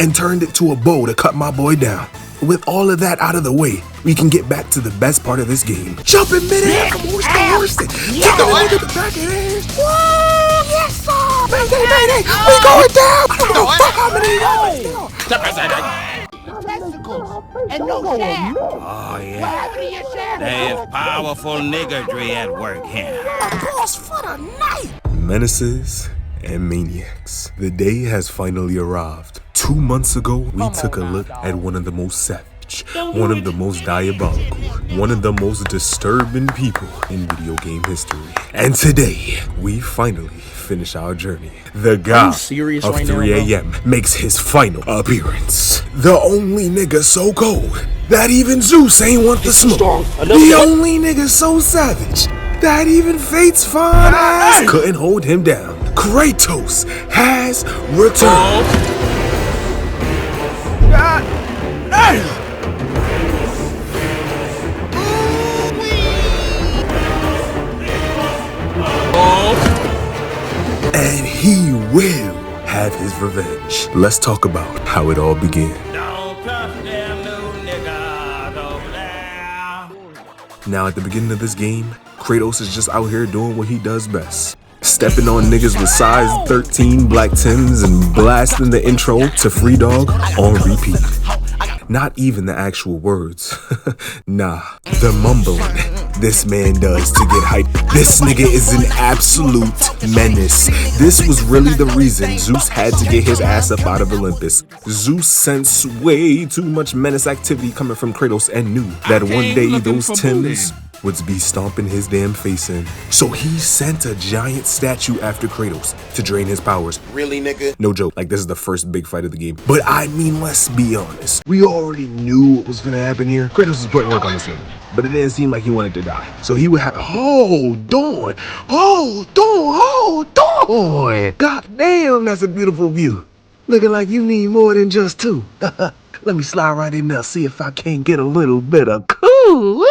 and turned it to a bow to cut my boy down. With all of that out of the way, we can get back to the best part of this game. Jump in midair from horse to horse. Get the nigga the back of his. Woo! Yes, sir! Mayday, mayday! We going down! I don't know fuck how many And no Sheff. Oh yeah. There's powerful niggardry at work here. A boss for the night! Menaces and maniacs. The day has finally arrived. 2 months ago, we took a look at one of the most savage, one of the most diabolical, one of the most disturbing people in video game history. And today, we finally finish our journey. The god of 3 a.m. makes his final appearance. The only nigga so cold that even Zeus ain't want the smoke. The only nigga so savage that even Fate's fine ass couldn't hold him down. Kratos has returned. And he will have his revenge. Let's talk about how it all began. Don't trust them new niggas over there. Now at the beginning of this game, Kratos is just out here doing what he does best. Stepping on niggas with size 13 black Tims and blasting the intro to FreeDawg on repeat. Not even the actual words. Nah, the mumbling this man does to get hyped. This nigga is an absolute menace. This was really the reason Zeus had to get his ass up out of Olympus. Zeus sensed way too much menace activity coming from Kratos and knew that one day those Tims would be stomping his damn face in. So he sent a giant statue after Kratos to drain his powers. Really, nigga? No joke, like this is the first big fight of the game. But I mean, let's be honest. We already knew what was gonna happen here. Kratos was putting work on this one, but it didn't seem like he wanted to die. So he would have, hold on. God damn, that's a beautiful view. Looking like you need more than just two. Let me slide right in there, see if I can't get a little bit of cool.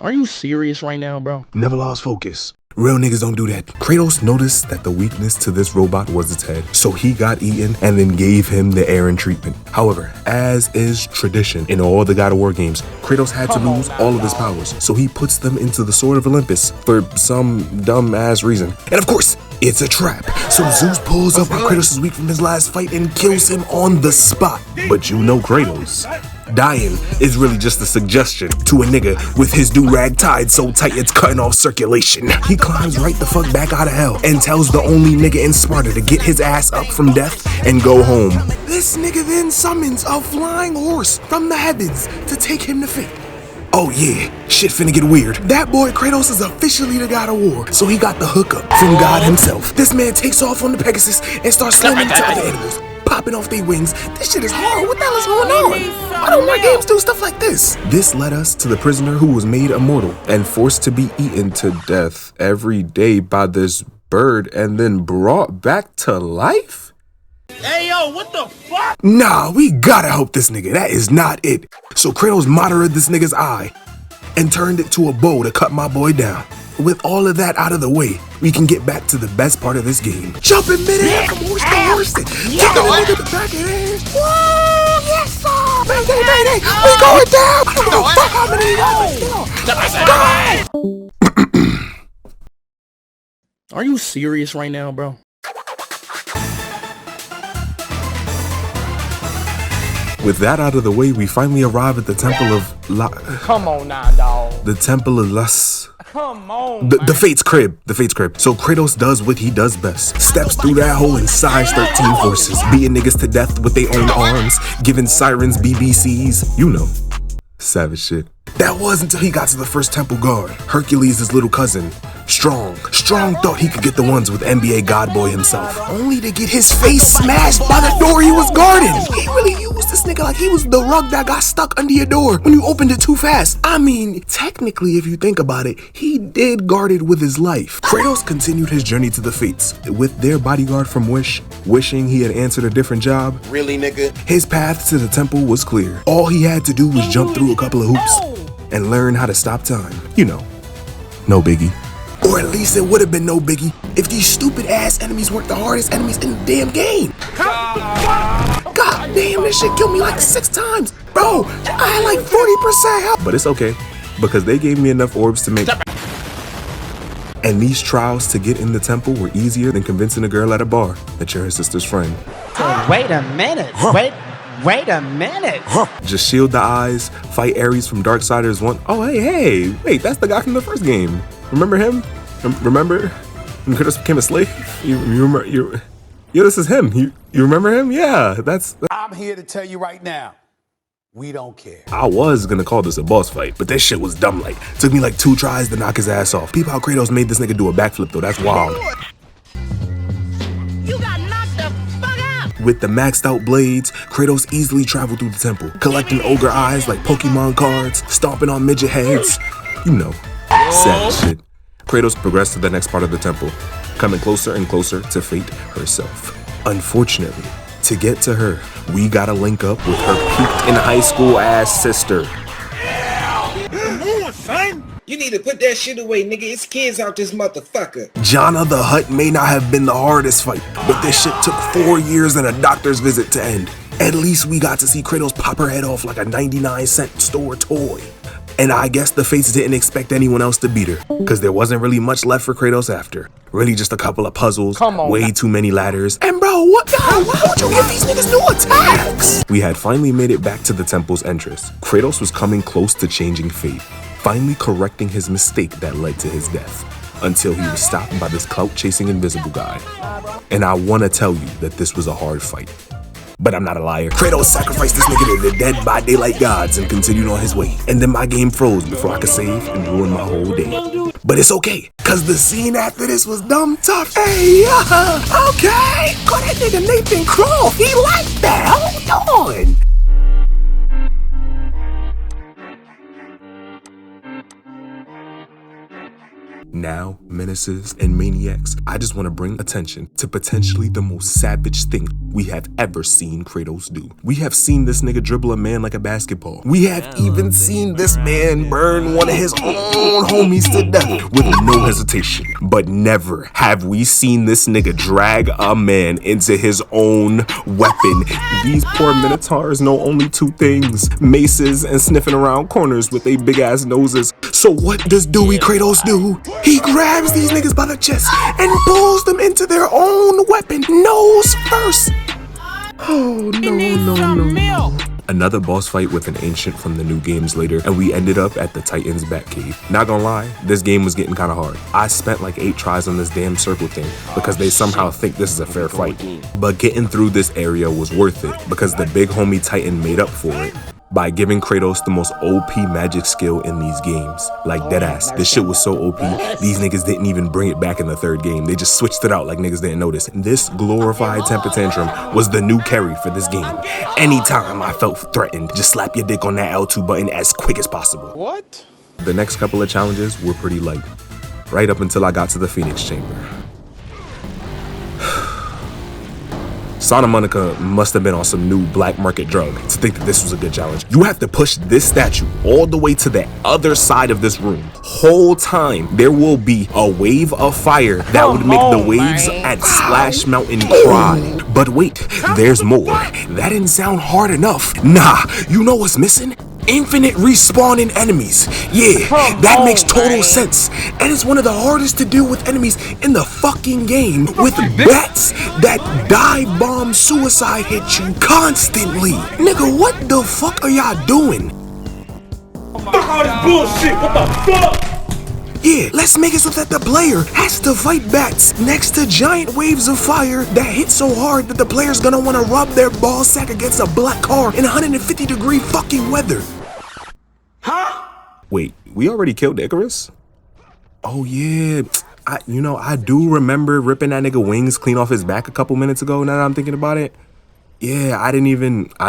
Are you serious right now, bro? Never lost focus. Real niggas don't do that. Kratos noticed that the weakness to this robot was its head, so he got eaten and then gave him the Aaron treatment. However, as is tradition in all the God of War games, Kratos had to lose all of his powers, so he puts them into the Sword of Olympus for some dumb ass reason. And of course, it's a trap. So Zeus pulls up while Kratos is weak from his last fight and kills him on the spot. But you know Kratos. Dying is really just a suggestion to a nigga with his do-rag tied so tight it's cutting off circulation. He climbs right the fuck back out of hell and tells the only nigga in Sparta to get his ass up from death and go home. This nigga then summons a flying horse from the heavens to take him to fate. Oh yeah, shit finna get weird. That boy Kratos is officially the god of war, so he got the hookup from God himself. This man takes off on the Pegasus and starts slamming into other animals, popping off their wings. This shit is hard. What the hell is going on? Why don't my games do stuff like this? This led us to the prisoner who was made immortal and forced to be eaten to death every day by this bird and then brought back to life? Hey yo, what the fuck? Nah, we gotta help this nigga. That is not it. So Kratos moderate this nigga's eye and turned it to a bow to cut my boy down. With all of that out of the way, we can get back to the best part of this game. Jump in midair from horse to horse. Get the nigga the back of his. Woo! Yes, sir! Mayday, mayday! We going down! I don't know fuck how many Are you serious right now, bro? With that out of the way, we finally arrive at the Temple of Come on now, dog. the Temple of Lust. Come on, The Fate's crib. So Kratos does what he does best. Steps through that hole in size 13 forces, beating niggas to death with their own arms, giving sirens BBCs. You know, savage shit. That was until he got to the first temple guard, Hercules' his little cousin. Strong thought he could get the ones with NBA Godboy himself, only to get his face smashed by the door he was guarding. He really used this nigga like he was the rug that got stuck under your door when you opened it too fast. I mean, technically, if you think about it, he did guard it with his life. Kratos continued his journey to the Fates, with their bodyguard from Wish, wishing he had answered a different job. Really, nigga? His path to the temple was clear. All he had to do was jump through a couple of hoops and learn how to stop time. You know, no biggie. Or at least it would have been no biggie if these stupid ass enemies weren't the hardest enemies in the damn game. this shit killed me like 6 times. Bro, I had like 40% health. But it's okay, because they gave me enough orbs to make... And these trials to get in the temple were easier than convincing a girl at a bar that you're her sister's friend. Wait a minute. Wait a minute. Just shield the eyes, fight Ares from Darksiders 1. Oh, hey, wait, that's the guy from the first game. Remember him? Remember? When Kratos became a slave? You remember? Yeah, this is him. You remember him? Yeah, that's... I'm here to tell you right now, we don't care. I was gonna call this a boss fight, but this shit was dumb. Like, took me like 2 tries to knock his ass off. Peep how Kratos made this nigga do a backflip though. That's wild. You got knocked the fuck out. With the maxed out blades, Kratos easily traveled through the temple, collecting ogre eyes like Pokemon cards, stomping on midget heads. You know, sad shit. Kratos progressed to the next part of the temple, coming closer and closer to Fate herself. Unfortunately, to get to her, we gotta link up with her peaked in high school ass sister. You need to put that shit away, nigga. It's kids out this motherfucker. Jana the Hutt may not have been the hardest fight, but this shit took 4 years and a doctor's visit to end. At least we got to see Kratos pop her head off like a 99-cent store toy. And I guess the Fates didn't expect anyone else to beat her, because there wasn't really much left for Kratos after. Really just a couple of puzzles, way too many ladders. And bro, why would you give these niggas new attacks? We had finally made it back to the temple's entrance. Kratos was coming close to changing fate, finally correcting his mistake that led to his death, until he was stopped by this clout-chasing invisible guy. And I want to tell you that this was a hard fight. But I'm not a liar. Kratos sacrificed this nigga to the dead by daylight gods and continued on his way. And then my game froze before I could save and ruin my whole day. But it's okay, cause the scene after this was dumb tough. Hey, okay. Call that nigga Nathan Croft. He liked that. Hold on. Now, menaces and maniacs, I just want to bring attention to potentially the most savage thing we have ever seen Kratos do. We have seen this nigga dribble a man like a basketball. We have even seen this man burn one of his own homies to death with no hesitation. But never have we seen this nigga drag a man into his own weapon. These poor minotaurs know only 2 things: maces and sniffing around corners with they big ass noses. So what does Dewey Kratos do? He grabs these niggas by the chest and pulls them into their own weapon, nose first. Oh, no. Another boss fight with an ancient from the new games later, and we ended up at the Titan's Batcave. Not gonna lie, this game was getting kinda hard. I spent like 8 tries on this damn circle thing because they somehow think this is a fair fight. But getting through this area was worth it because the big homie Titan made up for it by giving Kratos the most OP magic skill in these games. Like deadass, this shit was so OP, these niggas didn't even bring it back in the 3rd game. They just switched it out like niggas didn't notice. This glorified temper tantrum was the new carry for this game. Anytime I felt threatened, just slap your dick on that L2 button as quick as possible. What? The next couple of challenges were pretty light, right up until I got to the Phoenix Chamber. Santa Monica must have been on some new black market drug to think that this was a good challenge. You have to push this statue all the way to the other side of this room. Whole time, there will be a wave of fire that would make the waves at Splash Mountain cry. But wait, there's more. That didn't sound hard enough. Nah, you know what's missing? Infinite respawning enemies. Yeah, that makes total sense. And it's one of the hardest to deal with enemies in the fucking game, with bats that dive bomb suicide hit you constantly. Nigga, what the fuck are y'all doing? Fuck all this bullshit. What the fuck? Yeah, let's make it so that the player has to fight bats next to giant waves of fire that hit so hard that the player's gonna wanna rub their ball sack against a black car in 150-degree fucking weather. Huh? Wait, we already killed Icarus? Oh yeah, I do remember ripping that nigga wings clean off his back a couple minutes ago now that I'm thinking about it. Yeah,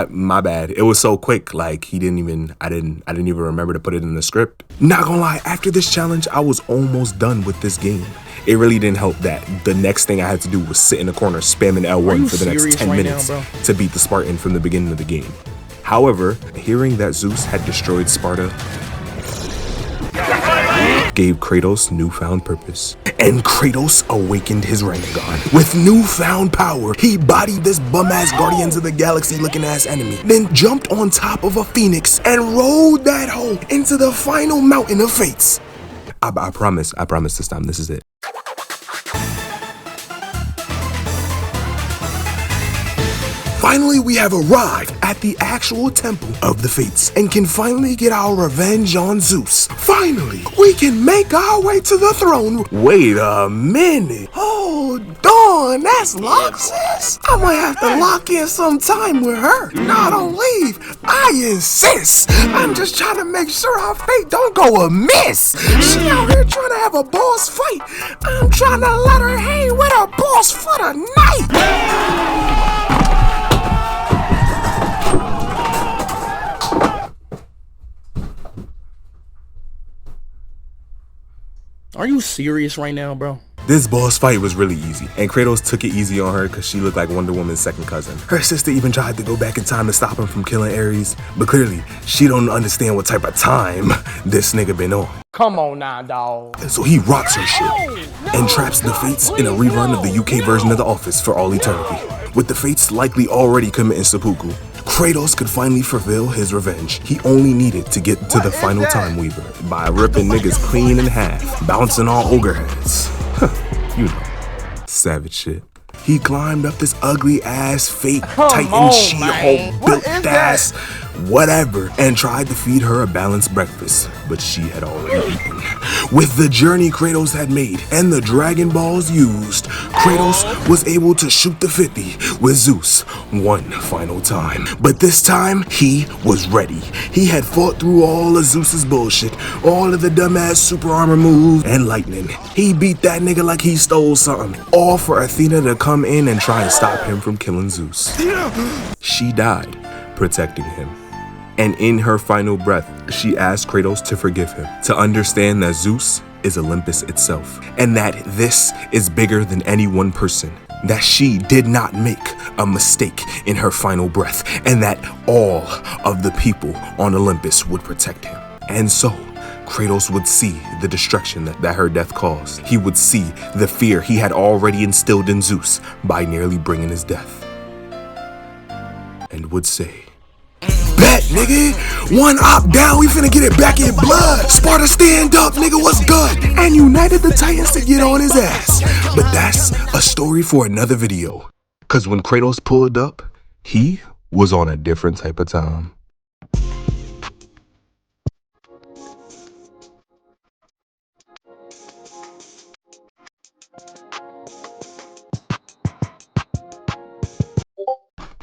my bad. It was so quick, like I didn't even remember to put it in the script. Not gonna lie, after this challenge, I was almost done with this game. It really didn't help that the next thing I had to do was sit in the corner spamming L1 for the next 10 minutes to beat the Spartan from the beginning of the game. However, hearing that Zeus had destroyed Sparta gave Kratos newfound purpose. And Kratos awakened his Rinnegan. With newfound power, he bodied this bum-ass Guardians of the Galaxy looking ass enemy, then jumped on top of a phoenix and rode that hoe into the final mountain of fates. I promise this time, this is it. Finally, we have arrived at the actual temple of the fates and can finally get our revenge on Zeus. Finally, we can make our way to the throne. Wait a minute. Hold on, that's Loxus? I might have to lock in some time with her. No, don't leave. I insist. I'm just trying to make sure our fate don't go amiss. She out here trying to have a boss fight. I'm trying to let her hang with her boss for the night. Are you serious right now, bro? This boss fight was really easy, and Kratos took it easy on her because she looked like Wonder Woman's second cousin. Her sister even tried to go back in time to stop him from killing Ares, but clearly, she don't understand what type of time this nigga been on. Come on now, dawg. So he rocks her shit and traps the Fates in a rerun of the UK version of The Office for all eternity. With the Fates likely already committing seppuku, Kratos could finally fulfill his revenge. He only needed to get to the final Time Weaver by ripping niggas clean in half, bouncing on ogre heads. You know, savage shit. He climbed up this ugly ass fake Titan She-Hulk built ass whatever and tried to feed her a balanced breakfast, but she had already eaten. With the journey Kratos had made and the Dragon Balls used, Kratos was able to shoot the 50 with Zeus one final time. But this time, he was ready. He had fought through all of Zeus's bullshit, all of the dumbass super armor moves and lightning. He beat that nigga like he stole something, all for Athena to come in and try and stop him from killing Zeus. She died protecting him. And in her final breath, she asked Kratos to forgive him, to understand that Zeus is Olympus itself, and that this is bigger than any one person, that she did not make a mistake in her final breath, and that all of the people on Olympus would protect him. And so, Kratos would see the destruction that her death caused. He would see the fear he had already instilled in Zeus by nearly bringing his death. And would say, bet, nigga. One op down, we finna get it back in blood. Sparta, stand up, nigga, what's good? And united the Titans to get on his ass. But that's a story for another video. Cause when Kratos pulled up, he was on a different type of time.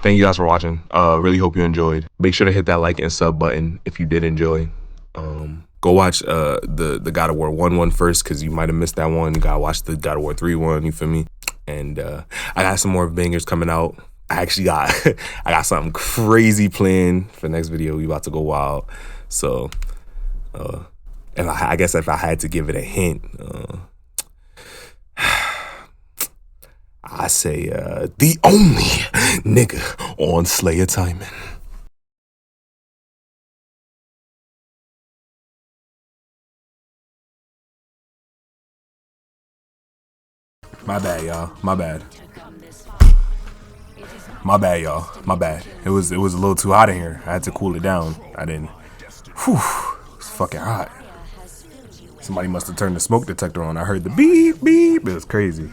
Thank you guys for watching. Really hope you enjoyed. Make sure to hit that like and sub button if you did enjoy. Go watch the God of War 1 first, because you might have missed that one. You gotta watch the God of War 3 one, you feel me? And I got some more bangers coming out. I actually got I got something crazy planned for next video. We about to go wild. So I guess if I had to give it a hint, I say the only nigga on Slayer timing. My bad, y'all. My bad. My bad, y'all. My bad. It was a little too hot in here. I had to cool it down. I didn't. Whew. It was fucking hot. Somebody must have turned the smoke detector on. I heard the beep beep. It was crazy.